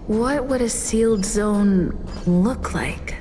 What would a sealed zone look like?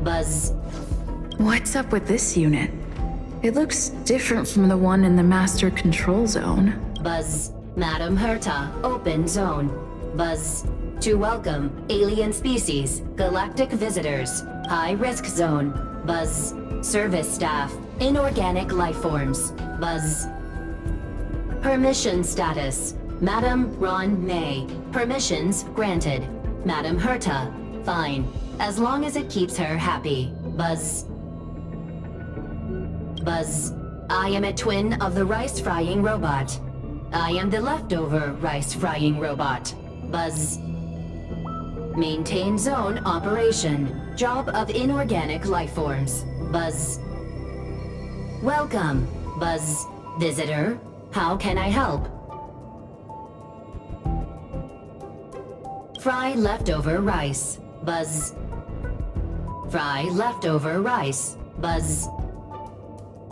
Buzz. What's up with this unit? It looks different from the one in the master control zone. Buzz. Madam Herta, open zone. Buzz. To welcome alien species, galactic visitors, high-risk zone. Buzz. Service staff, inorganic life forms. Buzz. Permission status. Madam Ruan Mei. Permissions granted. Madam Herta. Fine. As long as it keeps her happy. Buzz. Buzz. I am a twin of the rice-frying robot. I am the leftover rice-frying robot. Buzz. Maintain zone operation. Job of inorganic life forms. Buzz. Welcome, Buzz. Visitor, how can I help? Fry leftover rice. Buzz. Fry leftover rice. Buzz.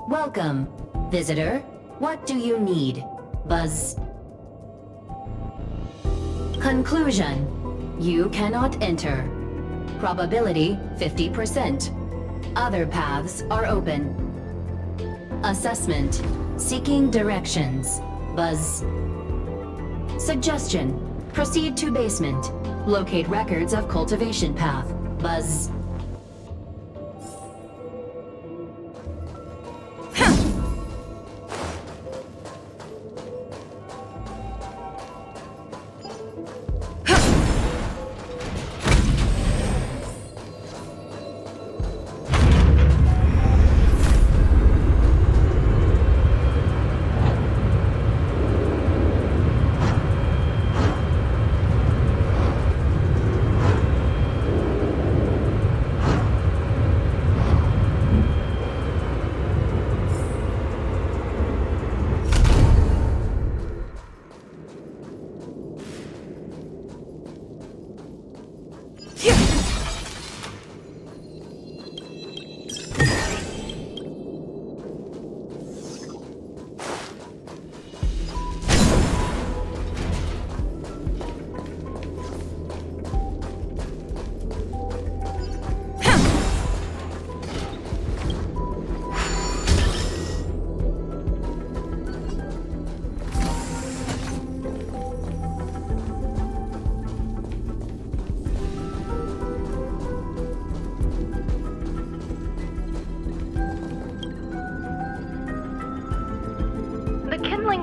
Welcome, visitor. What do you need? Buzz. Conclusion. You cannot enter. Probability 50%. Other paths are open. Assessment. Seeking directions. Buzz. Suggestion. Proceed to basement. Locate records of cultivation path. Buzz.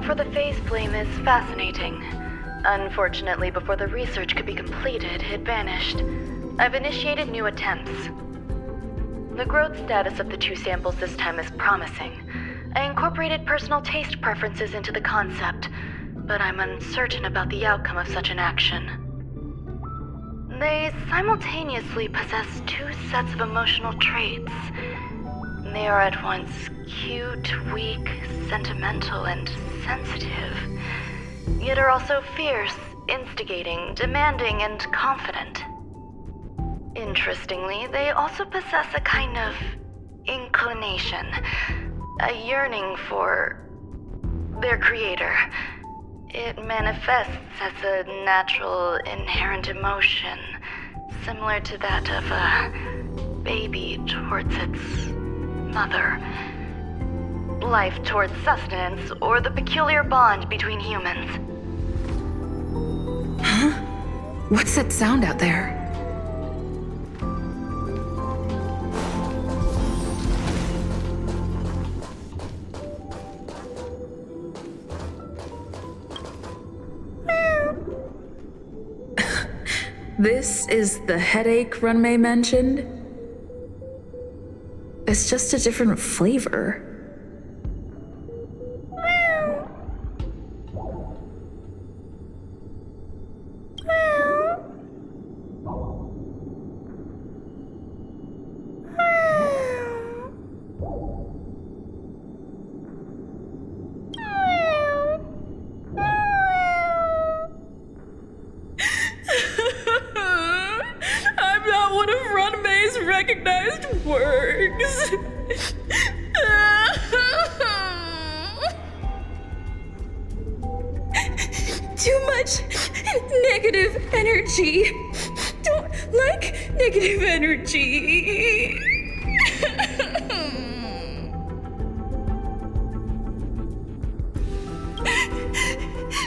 For the phase flame is fascinating. Unfortunately, before the research could be completed, it vanished. I've initiated new attempts. The growth status of the two samples this time is promising. I incorporated personal taste preferences into the concept, but I'm uncertain about the outcome of such an action. They simultaneously possess two sets of emotional traits. They are at once cute, weak, sentimental, and sensitive, yet are also fierce, instigating, demanding, and confident. Interestingly, they also possess a kind of inclination, a yearning for their creator. It manifests as a natural, inherent emotion, similar to that of a baby towards its mother. Life towards sustenance, or the peculiar bond between humans. Huh? What's that sound out there? This is the headache Ruan Mei mentioned? It's just a different flavor. I'm not one of Ruan Mei's recognized works. Too much negative energy. Don't like negative energy.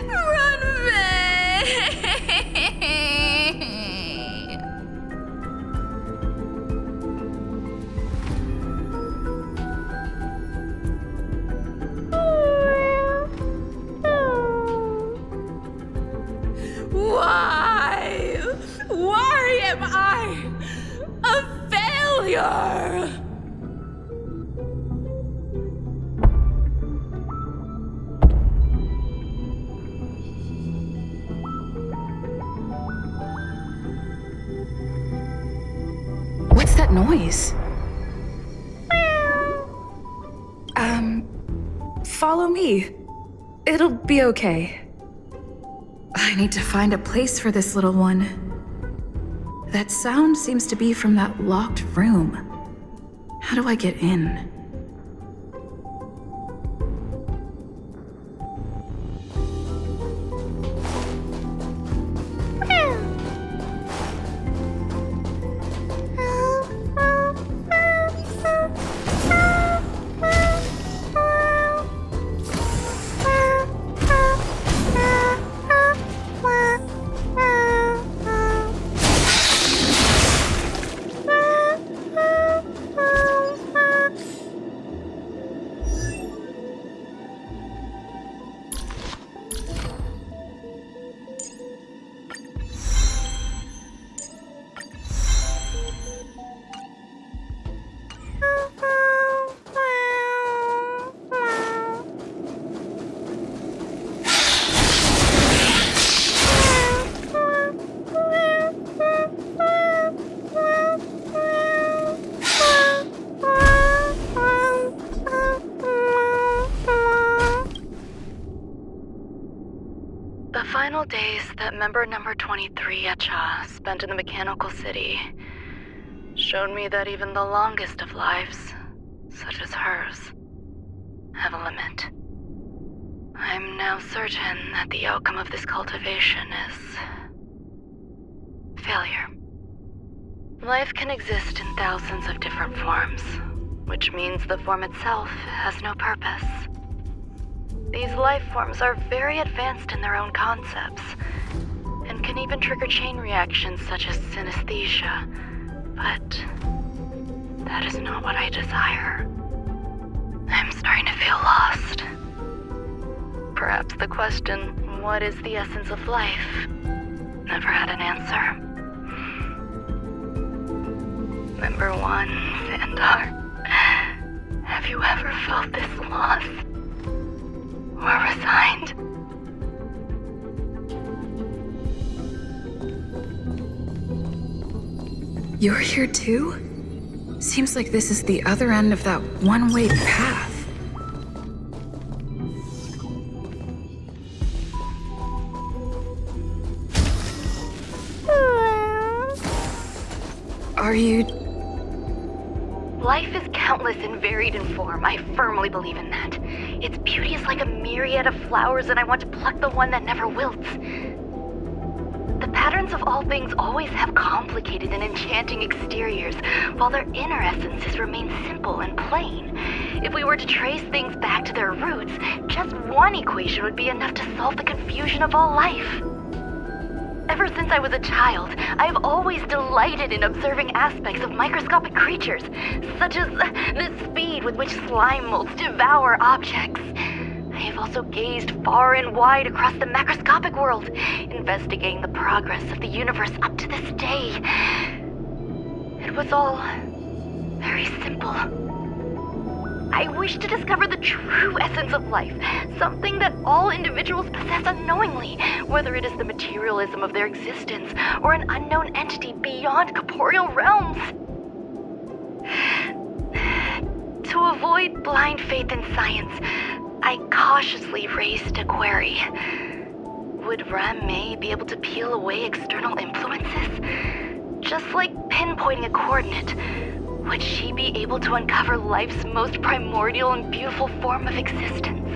Ruan Mei. Why? Why am I a failure? What's that noise? Follow me. It'll be okay. I need to find a place for this little one. That sound seems to be from that locked room. How do I get in? The final days that member number 23 Echa spent in the mechanical city showed me that even the longest of lives, such as hers, have a limit. I'm now certain that the outcome of this cultivation is failure. Life can exist in thousands of different forms, which means the form itself has no purpose. These life forms are very advanced in their own concepts, and can even trigger chain reactions such as synesthesia, but that is not what I desire. I'm starting to feel lost. Perhaps the question, what is the essence of life, never had an answer. Member 1, Sandar, have you ever felt this lost? Or resigned? You're here too? Seems like this is the other end of that one-way path. Are you... Life is countless and varied in form. I firmly believe in that. Its beauty is like a myriad of flowers, and I want to pluck the one that never wilts. The patterns of all things always have complicated and enchanting exteriors, while their inner essences remain simple and plain. If we were to trace things back to their roots, just one equation would be enough to solve the confusion of all life. Ever since I was a child, I have always delighted in observing aspects of microscopic creatures, such as the speed with which slime molds devour objects. I have also gazed far and wide across the macroscopic world, investigating the progress of the universe up to this day. It was all very simple. I wish to discover the true essence of life, something that all individuals possess unknowingly, whether it is the materialism of their existence or an unknown entity beyond corporeal realms. To avoid blind faith in science, I cautiously raised a query. Would Ruan Mei be able to peel away external influences? Just like pinpointing a coordinate, would she be able to uncover life's most primordial and beautiful form of existence?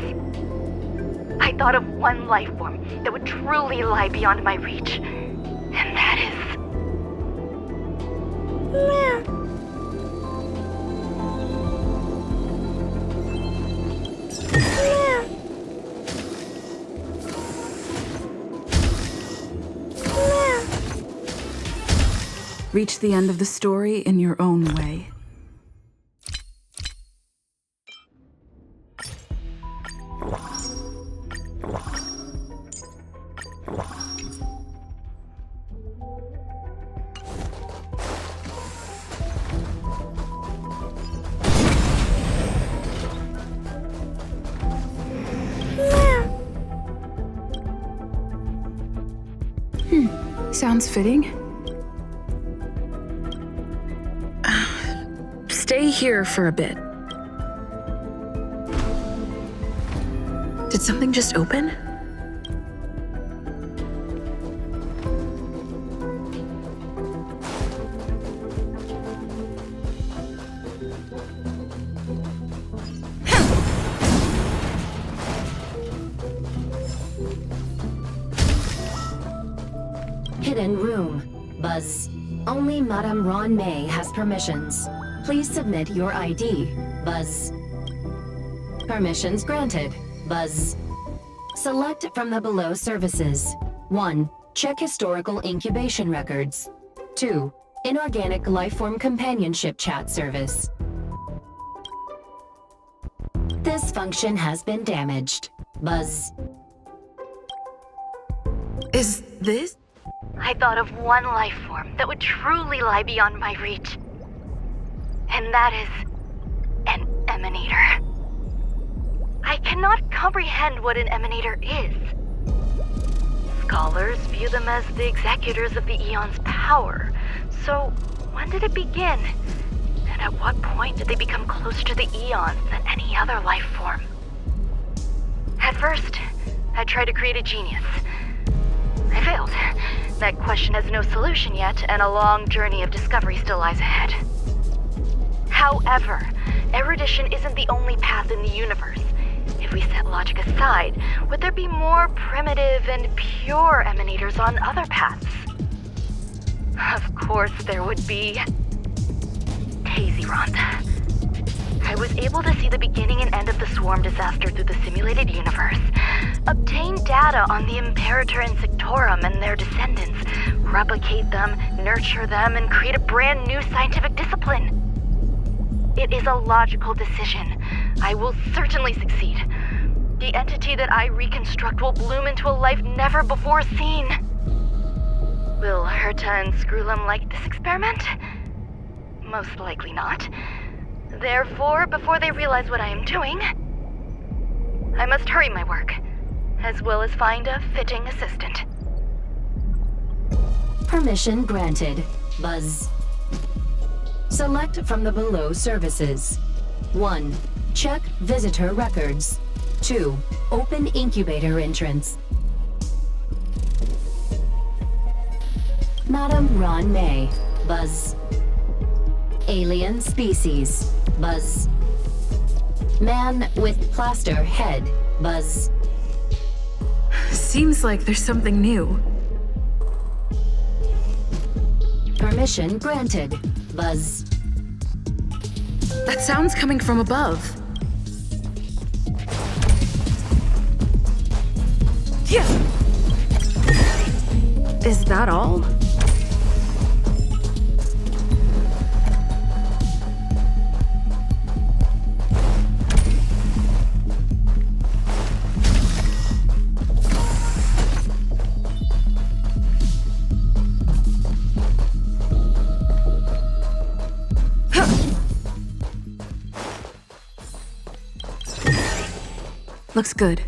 I thought of one life form that would truly lie beyond my reach, and that is... Reach the end of the story in your own way. Sounds fitting. Stay here for a bit. Did something just open? Hidden room. Buzz. Only Madame Ruan Mei has permissions. Please submit your ID. Buzz. Permissions granted. Buzz. Select from the below services. 1. Check historical incubation records. 2. Inorganic lifeform companionship chat service. This function has been damaged. Buzz. Is this? I thought of one life form that would truly lie beyond my reach. And that is an emanator. I cannot comprehend what an emanator is. Scholars view them as the executors of the Eon's power. So, when did it begin? And at what point did they become closer to the Eons than any other life form? At first, I tried to create a genius. I failed. That question has no solution yet, and a long journey of discovery still lies ahead. However, erudition isn't the only path in the universe. If we set logic aside, would there be more primitive and pure emanators on other paths? Of course there would be. Taserond. I was able to see the beginning and end of the swarm disaster through the simulated universe, obtain data on the Imperator and Sectorum and their descendants, replicate them, nurture them, and create a brand new scientific discipline. It is a logical decision. I will certainly succeed. The entity that I reconstruct will bloom into a life never before seen. Will Herta and Screwlum like this experiment? Most likely not. Therefore, before they realize what I am doing, I must hurry my work, as well as find a fitting assistant. Permission granted. Buzz. Select from the below services. 1. Check visitor records. 2. Open incubator entrance. Madame Ruan Mei. Buzz. Alien species. Buzz. Man with plaster head. Buzz. Seems like there's something new. Permission granted. Buzz. That sound's coming from above. Yeah. Is that all? Looks good.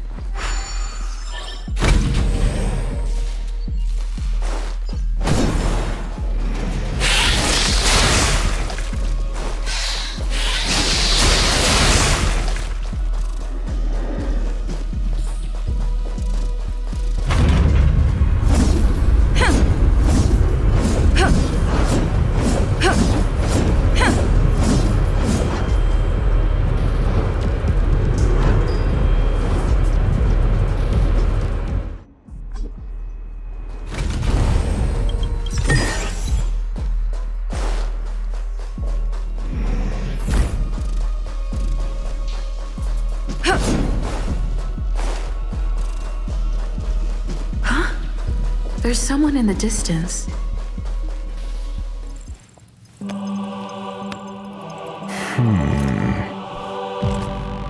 There's someone in the distance.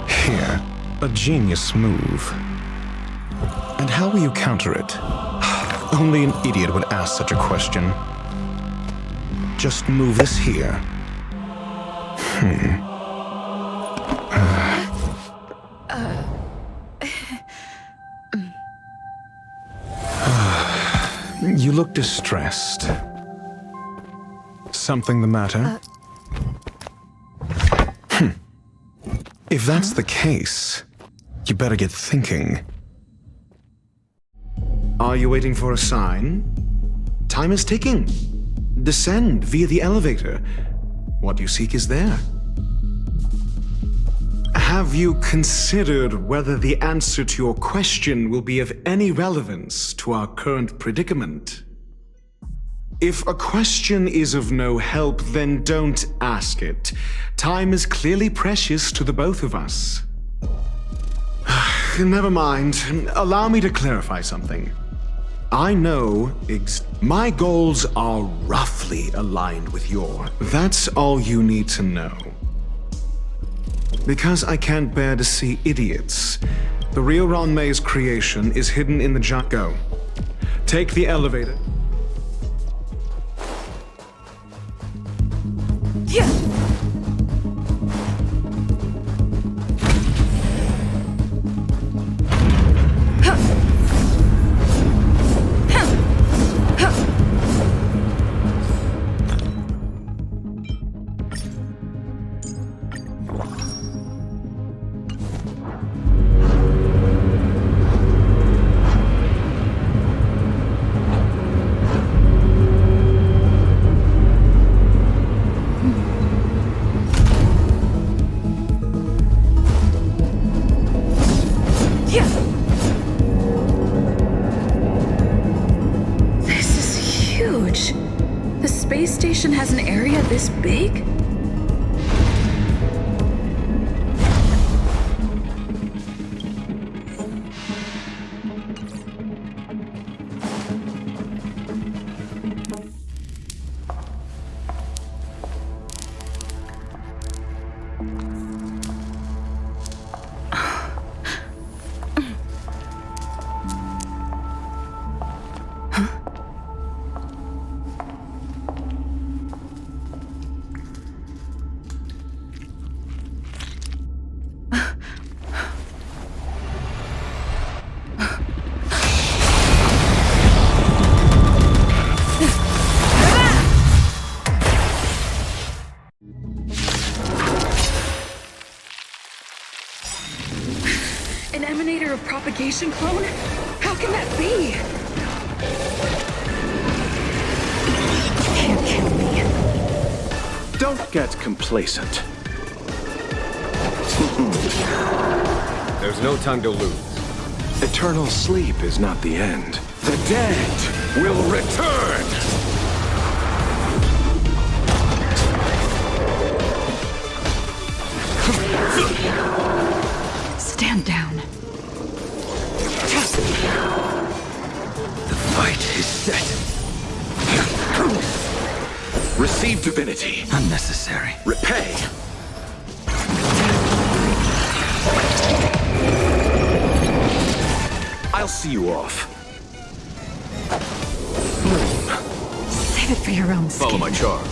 Here, a genius move. And how will you counter it? Only an idiot would ask such a question. Just move this here. You look distressed. Something the matter? If that's the case, you better get thinking. Are you waiting for a sign? Time is ticking. Descend via the elevator. What you seek is there. Have you considered whether the answer to your question will be of any relevance to our current predicament? If a question is of no help, then don't ask it. Time is clearly precious to the both of us. Never mind. Allow me to clarify something. I know my goals are roughly aligned with yours. That's all you need to know. Because I can't bear to see idiots, the real Ruan Mei's creation is hidden in the Go. Take the elevator. Yeah. Has an area this big? An emanator of propagation clone? How can that be? Can't kill me. Don't get complacent. There's no time to lose. Eternal sleep is not the end. The dead will return! Stand down. The fight is set. Receive divinity. Unnecessary. Repay. I'll see you off. Save it for your own skin. Follow my charge.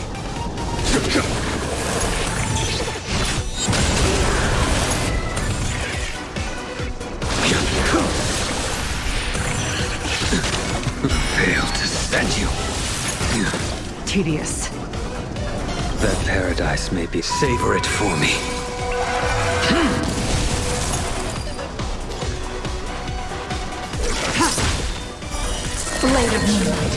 Fail to send you. Tedious. That paradise may be. Savor it for me. Blade of moonlight.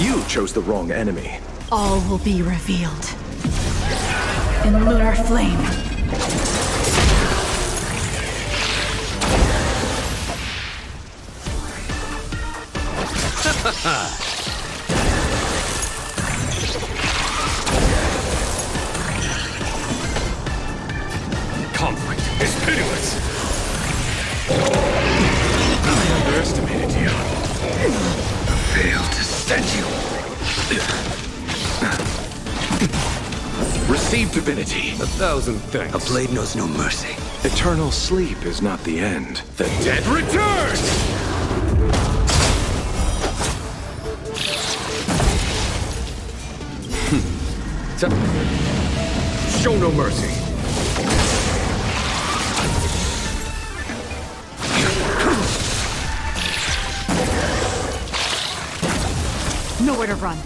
You chose the wrong enemy. All will be revealed. In lunar flame. Conflict is pitiless. I underestimated you. Fail to send you. Receive divinity. 1,000 thanks. A blade knows no mercy. Eternal sleep is not the end. The dead return! Show no mercy. Nowhere to run.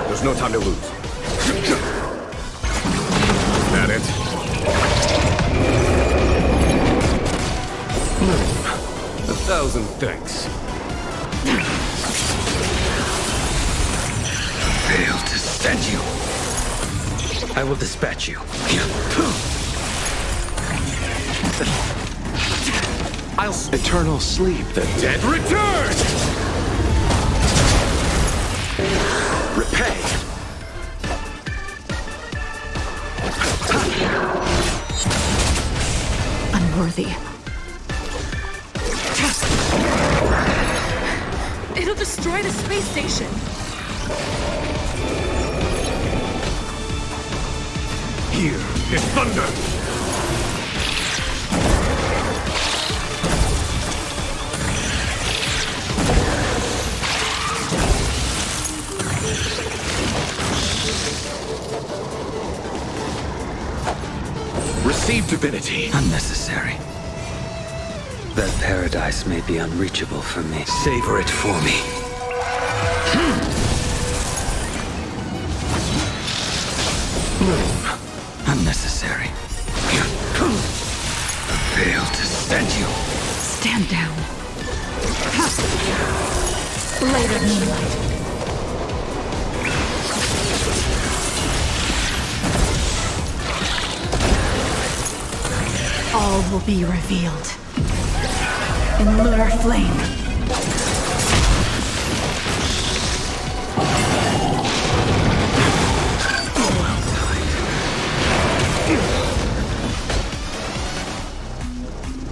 There's no time to lose. That it? 1,000 thanks. Fail to send you. I will dispatch you. Eternal sleep. The dead return! Repay. Unworthy. It'll destroy the space station. Here is thunder. Receive divinity. Unnecessary. That paradise may be unreachable for me. Savor it for me. Unnecessary. Fail to send you. Stand down. Blade of moonlight. All will be revealed. In lunar flame.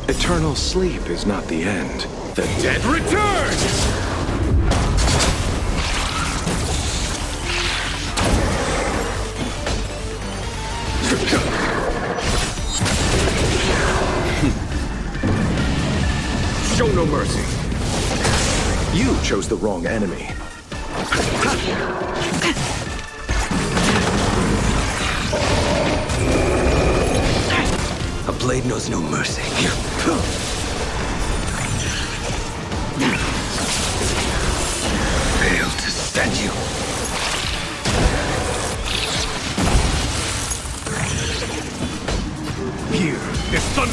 Eternal sleep is not the end. The dead return! Show no mercy. You chose the wrong enemy. A blade knows no mercy.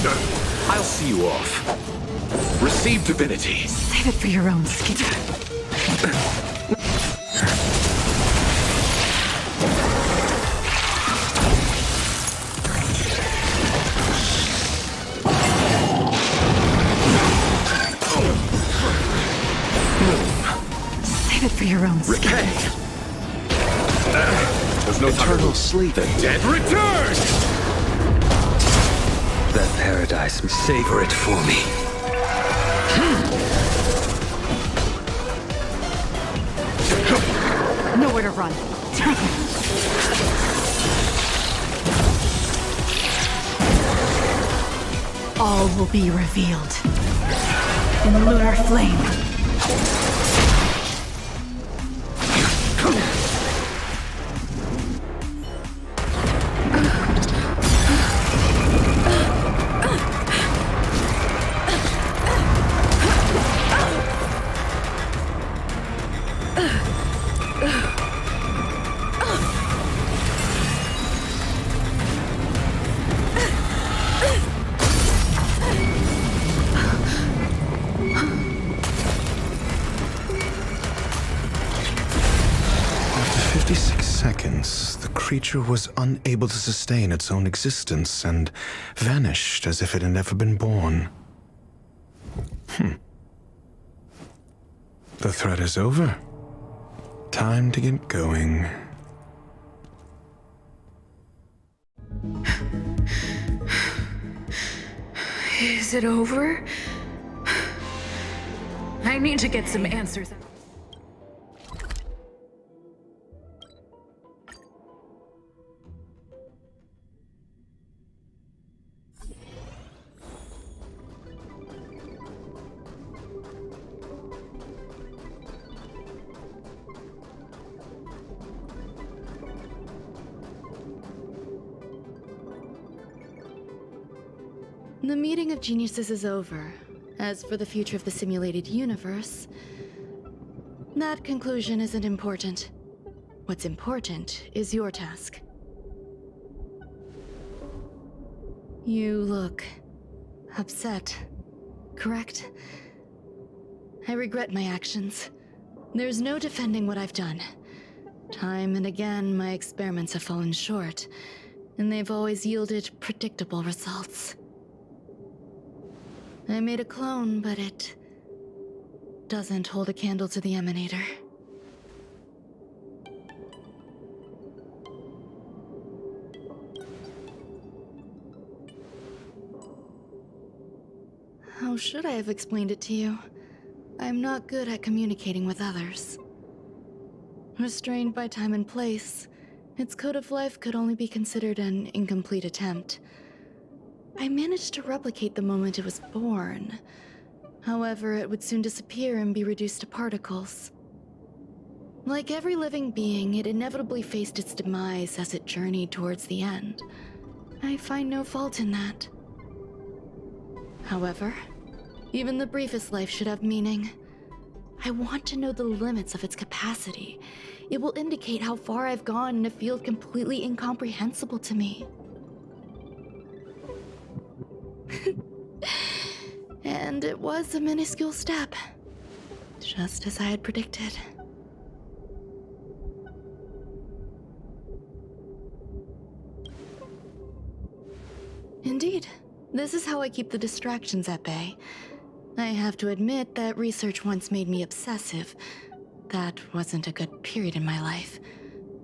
thunder! I'll see you off. Receive divinity. Save it for your own skin. Save it for your own skin. Repay. There's no time. Eternal sleep. The dead return! That paradise, savor it for me. Nowhere to run. All will be revealed in lunar flame. After 56 seconds, the creature was unable to sustain its own existence and vanished as if it had never been born. The threat is over. Time to get going. Is it over? I need to get some answers. The meeting of geniuses is over. As for the future of the simulated universe, that conclusion isn't important. What's important is your task. You look upset, correct? I regret my actions. There's no defending what I've done. Time and again, my experiments have fallen short, and they've always yielded predictable results. I made a clone, but it doesn't hold a candle to the Emanator. How should I have explained it to you? I'm not good at communicating with others. Restrained by time and place, its code of life could only be considered an incomplete attempt. I managed to replicate the moment it was born. However, it would soon disappear and be reduced to particles. Like every living being, it inevitably faced its demise as it journeyed towards the end. I find no fault in that. However, even the briefest life should have meaning. I want to know the limits of its capacity. It will indicate how far I've gone in a field completely incomprehensible to me. And it was a minuscule step, just as I had predicted. Indeed, this is how I keep the distractions at bay. I have to admit that research once made me obsessive. That wasn't a good period in my life,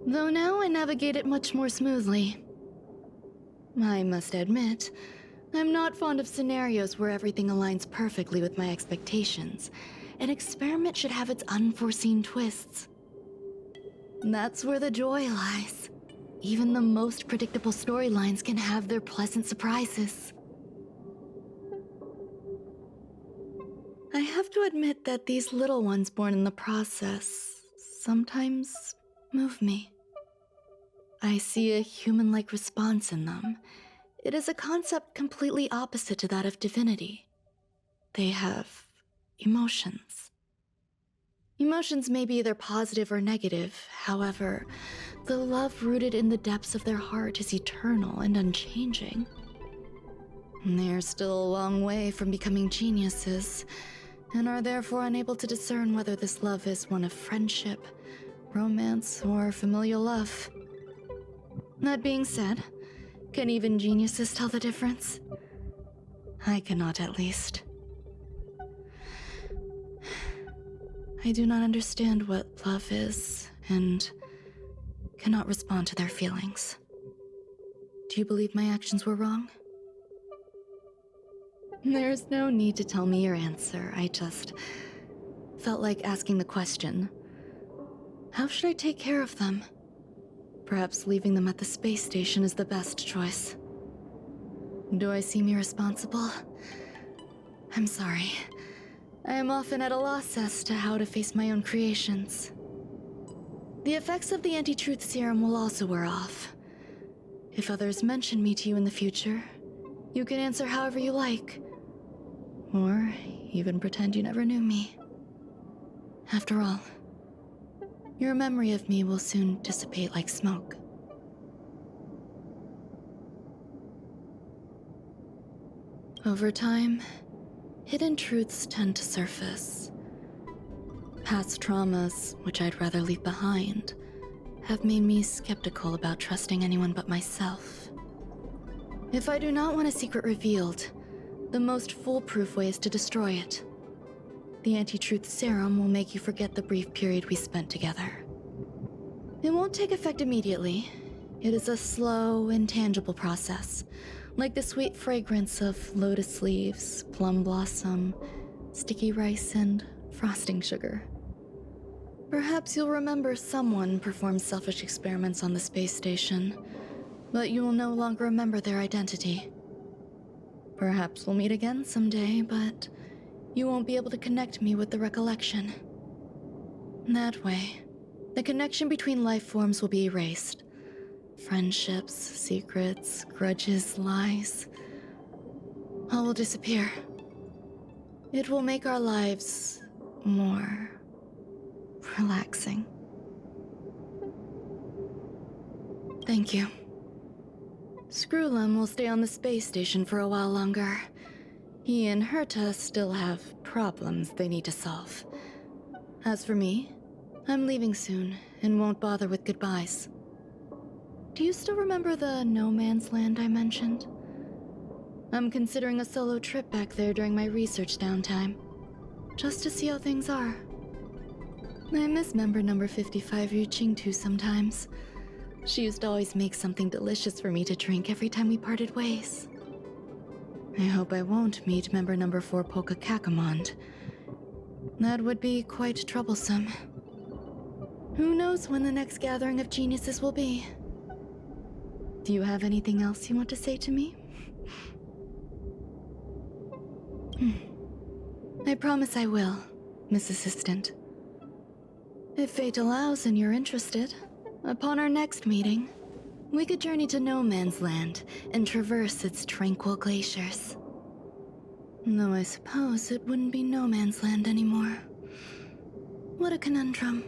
though now I navigate it much more smoothly. I must admit, I'm not fond of scenarios where everything aligns perfectly with my expectations. An experiment should have its unforeseen twists. That's where the joy lies. Even the most predictable storylines can have their pleasant surprises. I have to admit that these little ones born in the process sometimes move me. I see a human-like response in them. It is a concept completely opposite to that of divinity. They have emotions. Emotions may be either positive or negative. However, the love rooted in the depths of their heart is eternal and unchanging. They're still a long way from becoming geniuses, and are therefore unable to discern whether this love is one of friendship, romance, or familial love. That being said, can even geniuses tell the difference? I cannot, at least. I do not understand what love is, and cannot respond to their feelings. Do you believe my actions were wrong? There's no need to tell me your answer. I just felt like asking the question. How should I take care of them? Perhaps leaving them at the space station is the best choice. Do I seem irresponsible? I'm sorry. I am often at a loss as to how to face my own creations. The effects of the anti-truth serum will also wear off. If others mention me to you in the future, you can answer however you like. Or even pretend you never knew me. After all, your memory of me will soon dissipate like smoke. Over time, hidden truths tend to surface. Past traumas, which I'd rather leave behind, have made me skeptical about trusting anyone but myself. If I do not want a secret revealed, the most foolproof way is to destroy it. The anti-truth serum will make you forget the brief period we spent together. It won't take effect immediately. It is a slow, intangible process, like the sweet fragrance of lotus leaves, plum blossom, sticky rice, and frosting sugar. Perhaps you'll remember someone performed selfish experiments on the space station, but you will no longer remember their identity. Perhaps we'll meet again someday, but you won't be able to connect me with the recollection. That way, the connection between life forms will be erased. Friendships, secrets, grudges, lies, all will disappear. It will make our lives more relaxing. Thank you. Screwlum will stay on the space station for a while longer. He and Herta still have problems they need to solve. As for me, I'm leaving soon and won't bother with goodbyes. Do you still remember the no man's land I mentioned? I'm considering a solo trip back there during my research downtime, just to see how things are. I miss member number 55 Yu Qingtu sometimes. She used to always make something delicious for me to drink every time we parted ways. I hope I won't meet member number 4 Polka Kakamond. That would be quite troublesome. Who knows when the next gathering of geniuses will be? Do you have anything else you want to say to me? I promise I will, Miss Assistant. If fate allows and you're interested, upon our next meeting, we could journey to No Man's Land and traverse its tranquil glaciers. Though I suppose it wouldn't be No Man's Land anymore. What a conundrum.